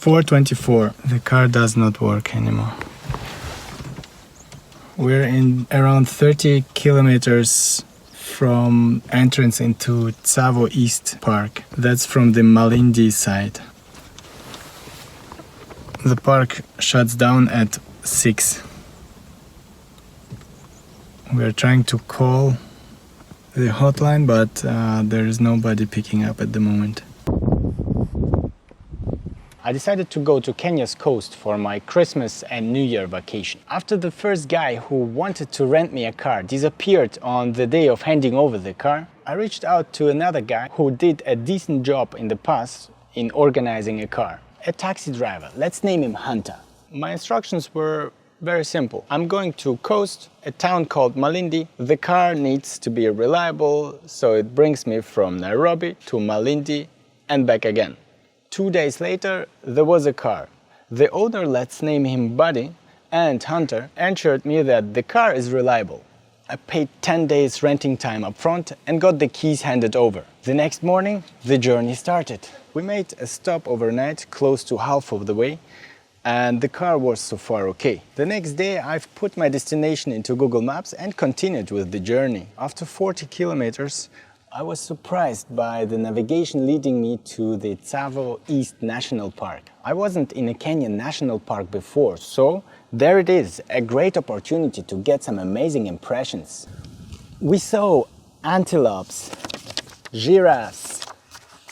4:24. The car does not work anymore. We're in around 30 kilometers from entrance into Tsavo East Park. That's from the Malindi side. The park shuts down at 6. We're trying to call the hotline, but there is nobody picking up at the moment. I decided to go to Kenya's coast for my Christmas and New Year vacation. After the first guy who wanted to rent me a car disappeared on the day of handing over the car, I reached out to another guy who did a decent job in the past in organizing a car. A taxi driver, let's name him Hunter. My instructions were very simple. I'm going to coast, a town called Malindi. The car needs to be reliable, so it brings me from Nairobi to Malindi and back again. 2 days later, there was a car. The owner, let's name him Buddy, and Hunter assured me that the car is reliable. I paid 10 days renting time up front and got the keys handed over. The next morning, the journey started. We made a stop overnight, close to half of the way, and the car was so far okay. The next day, I've put my destination into Google Maps and continued with the journey. After 40 kilometers, I was surprised by the navigation leading me to the Tsavo East National Park. I wasn't in a Kenyan national park before, so there it is, a great opportunity to get some amazing impressions. We saw antelopes, giraffes,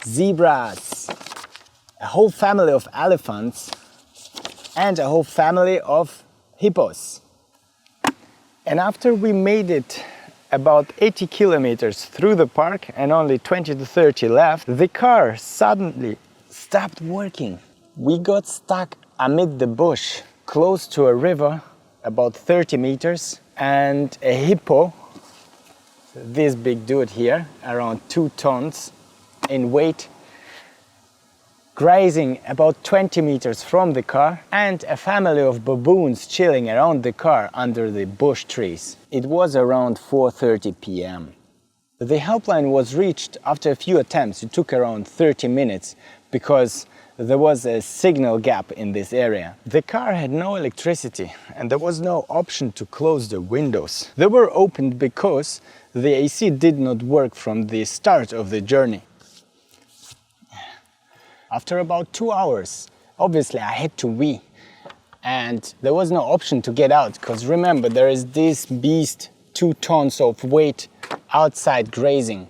zebras, a whole family of elephants, and a whole family of hippos. And after we made it about 80 kilometers through the park and only 20 to 30 left, the car suddenly stopped working. We got stuck amid the bush, close to a river, about 30 meters, and a hippo, this big dude here, around 2 tons in weight, grazing about 20 meters from the car, and a family of baboons chilling around the car under the bush trees. It was around 4:30 p.m. The helpline was reached after a few attempts. It took around 30 minutes because there was a signal gap in this area. The car had no electricity and there was no option to close the windows. They were opened because the AC did not work from the start of the journey. After about 2 hours, obviously I had to wee, and there was no option to get out, because remember, there is this beast, 2 tons of weight outside grazing.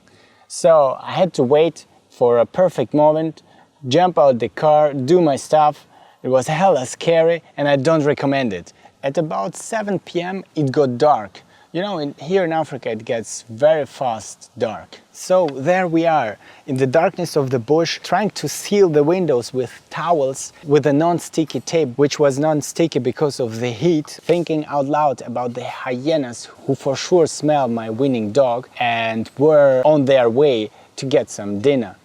So I had to wait for a perfect moment, jump out the car, do my stuff. It was hella scary and I don't recommend it. At about 7 p.m. it got dark. You know, here in Africa it gets very fast dark. So there we are, in the darkness of the bush, trying to seal the windows with towels with a non-sticky tape, which was non-sticky because of the heat, thinking out loud about the hyenas who for sure smelled my winning dog and were on their way to get some dinner.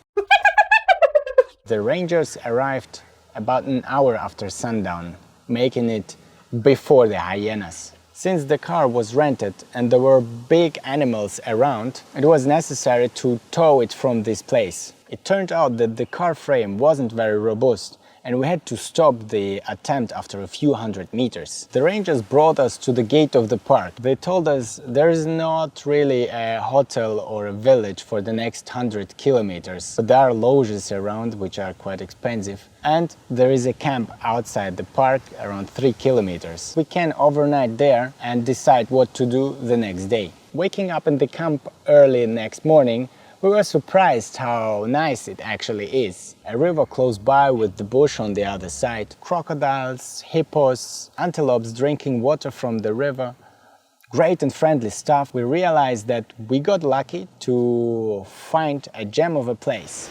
The rangers arrived about an hour after sundown, making it before the hyenas. Since the car was rented and there were big animals around, it was necessary to tow it from this place. It turned out that the car frame wasn't very robust and we had to stop the attempt after a few hundred meters. The rangers brought us to the gate of the park. They told us there is not really a hotel or a village for the next 100 kilometers, but there are lodges around which are quite expensive, and there is a camp outside the park around 3 kilometers. We can overnight there and decide what to do the next day. Waking up in the camp early next morning, we were surprised how nice it actually is. A river close by with the bush on the other side, crocodiles, hippos, antelopes drinking water from the river. Great and friendly stuff. We realized that we got lucky to find a gem of a place.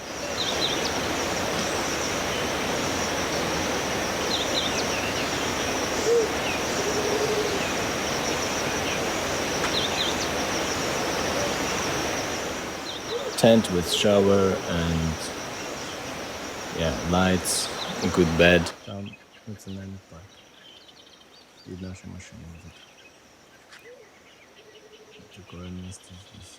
Tent with shower and lights, a good bed. Видно, что машина едет. Такое место здесь.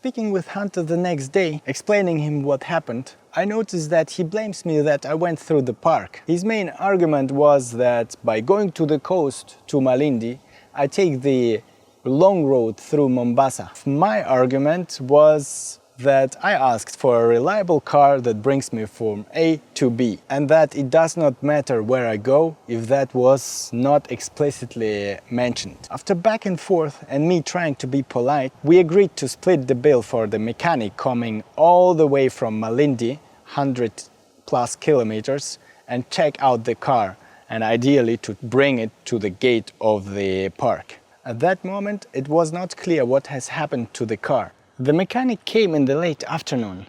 Speaking with Hunter the next day, explaining him what happened, I noticed that he blames me that I went through the park. His main argument was that by going to the coast to Malindi, I take the long road through Mombasa. My argument was that I asked for a reliable car that brings me from A to B, and that it does not matter where I go if that was not explicitly mentioned. After back and forth and me trying to be polite, we agreed to split the bill for the mechanic coming all the way from Malindi, 100+ kilometers, and check out the car, and ideally to bring it to the gate of the park. At that moment, it was not clear what has happened to the car. The mechanic came in the late afternoon,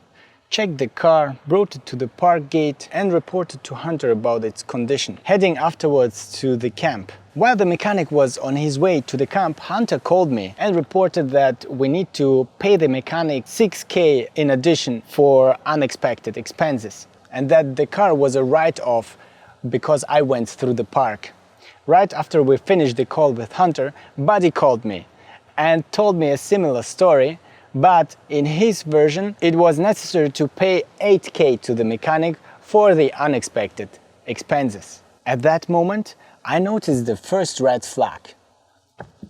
checked the car, brought it to the park gate and reported to Hunter about its condition, heading afterwards to the camp. While the mechanic was on his way to the camp, Hunter called me and reported that we need to pay the mechanic 6K in addition for unexpected expenses, and that the car was a write-off because I went through the park. Right after we finished the call with Hunter, Buddy called me and told me a similar story, but in his version it was necessary to pay 8K to the mechanic for the unexpected expenses. At that moment, I noticed the first red flag.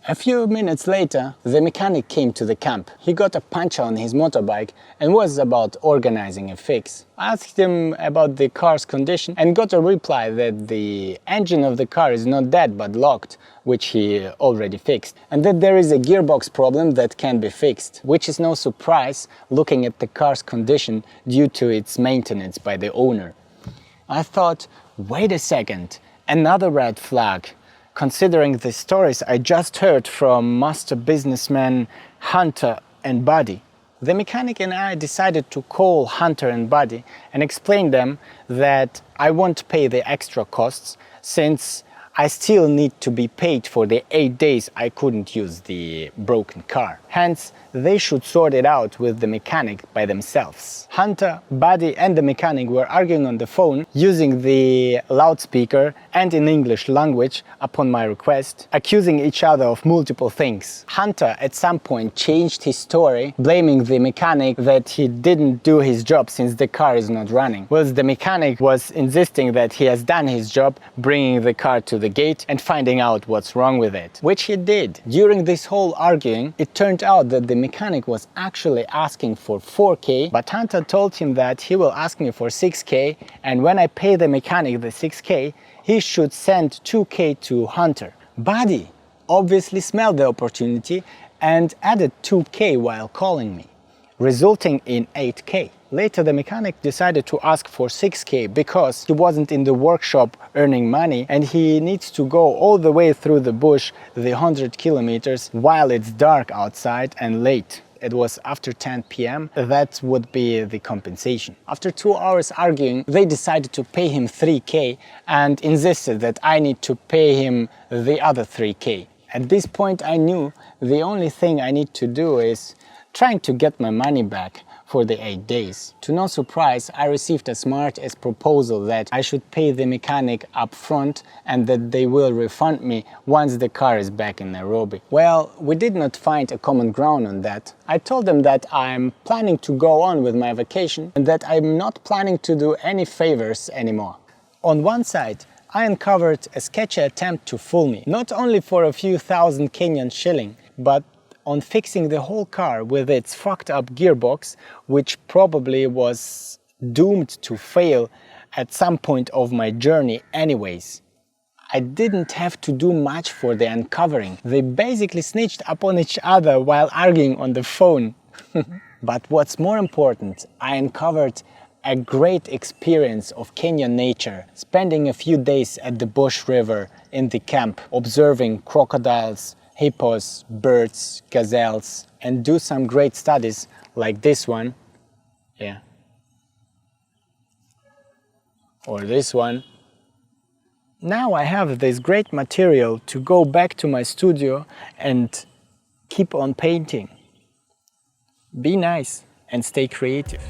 A few minutes later, the mechanic came to the camp. He got a puncture on his motorbike and was about organizing a fix. I asked him about the car's condition and got a reply that the engine of the car is not dead but locked, which he already fixed, and that there is a gearbox problem that can be fixed, which is no surprise looking at the car's condition due to its maintenance by the owner. I thought, wait a second, another red flag. Considering the stories I just heard from master businessmen Hunter and Buddy. The mechanic and I decided to call Hunter and Buddy and explain them that I won't pay the extra costs since I still need to be paid for the 8 days I couldn't use the broken car. Hence, they should sort it out with the mechanic by themselves. Hunter, Buddy and the mechanic were arguing on the phone using the loudspeaker and in English language upon my request, accusing each other of multiple things. Hunter at some point changed his story, blaming the mechanic that he didn't do his job since the car is not running, whilst the mechanic was insisting that he has done his job, bringing the car to the gate and finding out what's wrong with it, which he did. During this whole arguing, it turned out that the mechanic was actually asking for 4K, but Hunter told him that he will ask me for 6K, and when I pay the mechanic the 6K, he should send 2K to Hunter. Buddy obviously smelled the opportunity and added 2K while calling me, resulting in 8K. Later, the mechanic decided to ask for 6K because he wasn't in the workshop earning money and he needs to go all the way through the bush, the 100 kilometers, while it's dark outside and late. It was after 10 p.m. That would be the compensation. After 2 hours arguing, they decided to pay him 3K and insisted that I need to pay him the other 3K. At this point, I knew the only thing I need to do is trying to get my money back for the 8 days. To no surprise, I received a smart-ass proposal that I should pay the mechanic up front and that they will refund me once the car is back in Nairobi. Well, we did not find a common ground on that. I told them that I'm planning to go on with my vacation and that I'm not planning to do any favors anymore. On one side, I uncovered a sketchy attempt to fool me, not only for a few thousand Kenyan shilling, but on fixing the whole car with its fucked up gearbox, which probably was doomed to fail at some point of my journey anyways. I didn't have to do much for the uncovering. They basically snitched upon each other while arguing on the phone. But what's more important, I uncovered a great experience of Kenyan nature, spending a few days at the Bush River in the camp, observing crocodiles, hippos, birds, gazelles, and do some great studies like this one, or this one. Now I have this great material to go back to my studio and keep on painting. Be nice and stay creative.